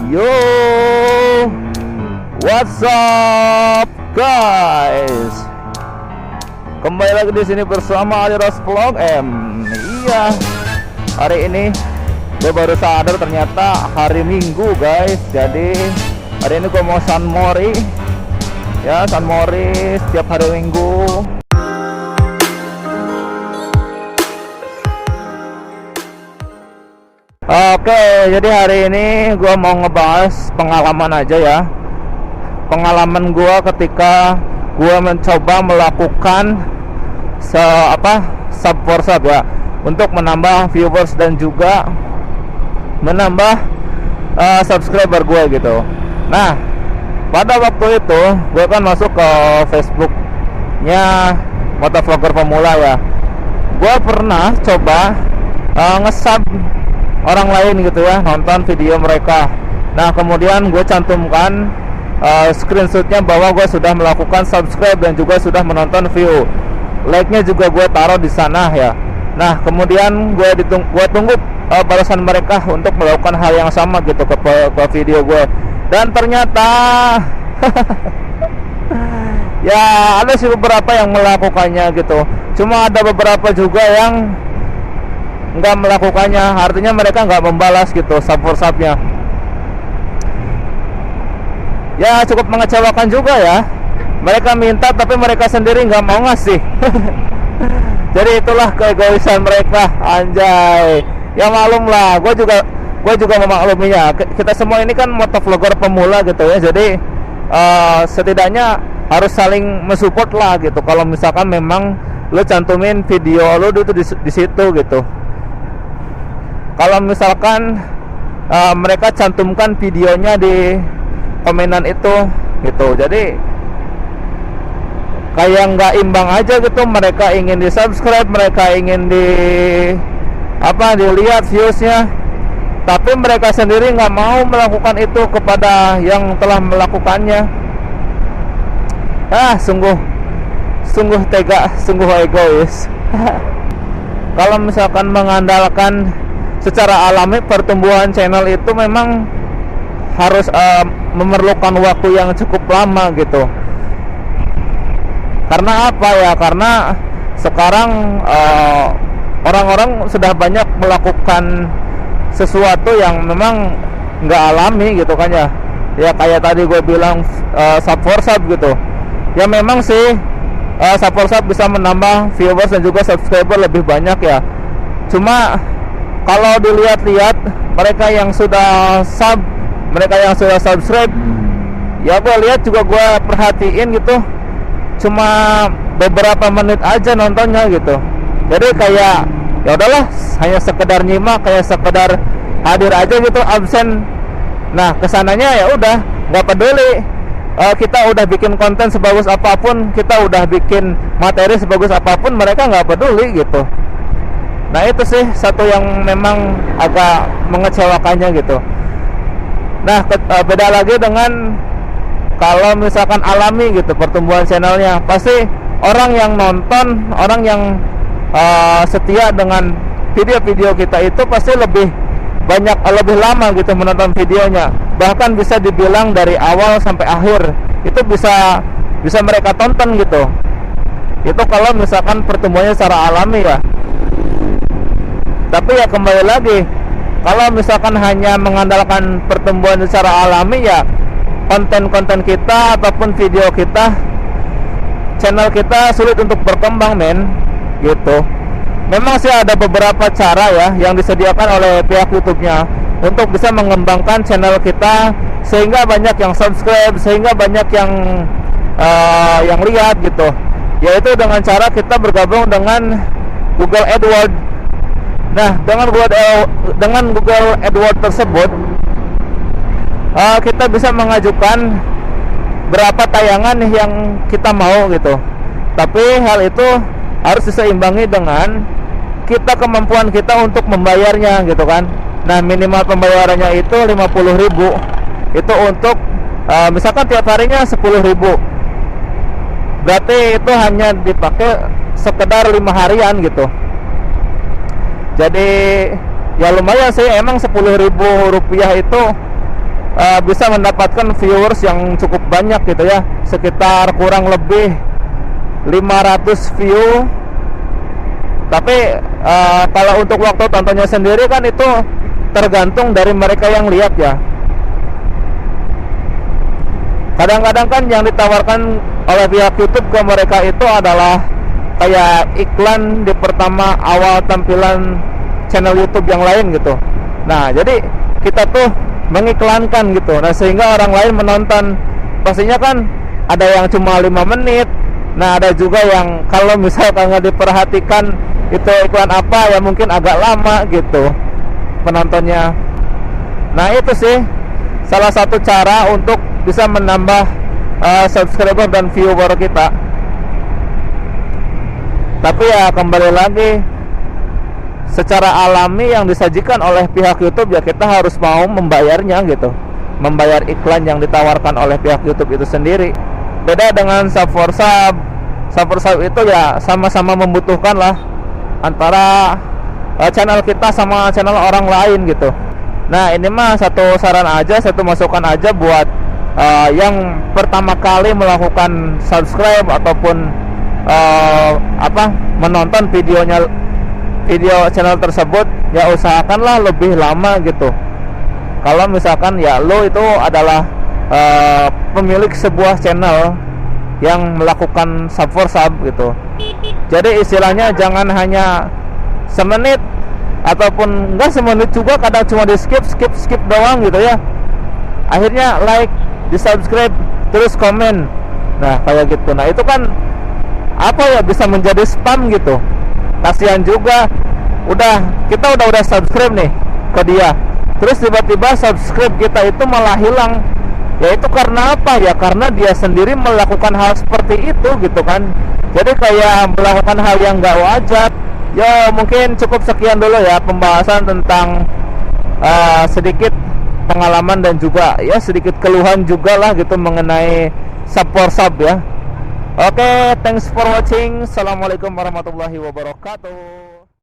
Yo, what's up guys? Kembali lagi di sini bersama Aliras Vlog M. Iya, hari ini gue baru sadar ternyata hari Minggu guys. Jadi hari ini gue mau San Mori. Ya, San Mori setiap hari Minggu. Oke, jadi hari ini gue mau ngebahas pengalaman aja ya. Pengalaman gue ketika gue mencoba melakukan sub for sub ya, untuk menambah viewers dan juga menambah subscriber gue gitu. Nah, pada waktu itu gue kan masuk ke Facebooknya Motovlogger Pemula ya. Gue pernah coba nge-sub orang lain gitu ya, nonton video mereka. Nah, kemudian gue cantumkan screenshotnya bahwa gue sudah melakukan subscribe dan juga sudah menonton view. Like-nya juga gue taruh di sana ya. Nah, kemudian gue tunggu balasan mereka untuk melakukan hal yang sama gitu ke video gue. Dan ternyata ya ada sih beberapa yang melakukannya gitu. Cuma ada beberapa juga yang nggak melakukannya, artinya mereka nggak membalas gitu sub for subnya. Ya cukup mengecewakan juga ya. Mereka minta tapi mereka sendiri nggak mau ngasih. Jadi itulah keegoisan mereka, anjay. Ya malum lah, gue juga memakluminya. Kita semua ini kan motovlogger pemula gitu ya. Jadi setidaknya harus saling mensupport lah gitu. Kalau misalkan memang lo cantumin video lo itu di situ gitu. Kalau misalkan mereka cantumkan videonya di komenan itu gitu, jadi kayak nggak imbang aja gitu. Mereka ingin di subscribe, mereka ingin dilihat viewsnya, tapi mereka sendiri nggak mau melakukan itu kepada yang telah melakukannya. Sungguh tega, sungguh egois. Kalau misalkan mengandalkan secara alami, pertumbuhan channel itu memang harus memerlukan waktu yang cukup lama gitu. Karena apa ya? Karena sekarang orang-orang sudah banyak melakukan sesuatu yang memang nggak alami gitu kan ya. Ya kayak tadi gue bilang sub for sub gitu. Ya memang sih sub for sub bisa menambah viewers dan juga subscriber lebih banyak ya. Cuma kalau dilihat-lihat mereka yang sudah sub, mereka yang sudah subscribe, ya gue lihat juga, gue perhatiin gitu, cuma beberapa menit aja nontonnya gitu. Jadi kayak ya udahlah, hanya sekedar nyimak, kayak sekedar hadir aja gitu, absen. Nah, kesananya ya udah nggak peduli. Kita udah bikin konten sebagus apapun, kita udah bikin materi sebagus apapun, mereka nggak peduli gitu. Nah, itu sih satu yang memang agak mengecewakannya gitu. Nah, beda lagi dengan kalau misalkan alami gitu pertumbuhan channelnya. Pasti orang yang nonton, orang yang setia dengan video-video kita itu pasti lebih lama gitu menonton videonya. Bahkan bisa dibilang dari awal sampai akhir itu bisa mereka tonton gitu. Itu kalau misalkan pertumbuhannya secara alami ya. Tapi ya kembali lagi, kalau misalkan hanya mengandalkan pertumbuhan secara alami ya, konten-konten kita ataupun video kita, channel kita sulit untuk berkembang gitu. Memang sih ada beberapa cara ya yang disediakan oleh pihak YouTube-nya untuk bisa mengembangkan channel kita sehingga banyak yang subscribe, sehingga banyak yang lihat gitu. Yaitu dengan cara kita bergabung dengan Google AdWords. Nah, dengan Google AdWords tersebut kita bisa mengajukan berapa tayangan yang kita mau gitu. Tapi hal itu harus diseimbangi dengan kemampuan kita untuk membayarnya gitu kan. Nah, minimal pembayarannya itu 50.000. Itu untuk misalkan tiap harinya 10.000. Berarti itu hanya dipakai sekedar 5 harian gitu. Jadi ya lumayan sih, emang 10.000 rupiah itu bisa mendapatkan viewers yang cukup banyak gitu ya, sekitar kurang lebih 500 view. Tapi kalau untuk waktu tontonnya sendiri kan itu tergantung dari mereka yang lihat ya. Kadang-kadang kan yang ditawarkan oleh pihak YouTube ke mereka itu adalah kayak iklan di pertama awal tampilan channel YouTube yang lain gitu. Nah, jadi kita tuh mengiklankan gitu. Nah, sehingga orang lain menonton. Pastinya kan ada yang cuma 5 menit. Nah, ada juga yang kalau misalkan nggak diperhatikan itu iklan apa ya, mungkin agak lama gitu penontonnya. Nah, itu sih salah satu cara untuk bisa menambah subscriber dan viewer kita. Tapi ya kembali lagi, secara alami yang disajikan oleh pihak YouTube ya kita harus mau membayarnya gitu, membayar iklan yang ditawarkan oleh pihak YouTube itu sendiri. Beda dengan sub for sub. Sub for sub itu ya sama-sama membutuhkan lah antara channel kita sama channel orang lain gitu. Nah, ini mah satu saran aja, satu masukan aja buat yang pertama kali melakukan subscribe ataupun menonton video channel tersebut, ya usahakanlah lebih lama gitu. Kalau misalkan ya lo itu adalah pemilik sebuah channel yang melakukan sub for sub gitu. Jadi istilahnya jangan hanya semenit ataupun enggak semenit juga, kadang cuma di skip doang gitu ya. Akhirnya like, di subscribe, terus komen. Nah, kayak gitu. Nah, itu kan apa ya, bisa menjadi spam gitu. Kasihan juga. Kita udah subscribe nih ke dia. Terus tiba-tiba subscribe kita itu malah hilang. Ya itu karena apa ya? Karena dia sendiri melakukan hal seperti itu gitu kan. Jadi kayak melakukan hal yang gak wajar. Ya mungkin cukup sekian dulu ya pembahasan tentang sedikit pengalaman dan juga ya sedikit keluhan juga lah gitu mengenai sub for sub ya. Oke, thanks for watching. Assalamualaikum warahmatullahi wabarakatuh.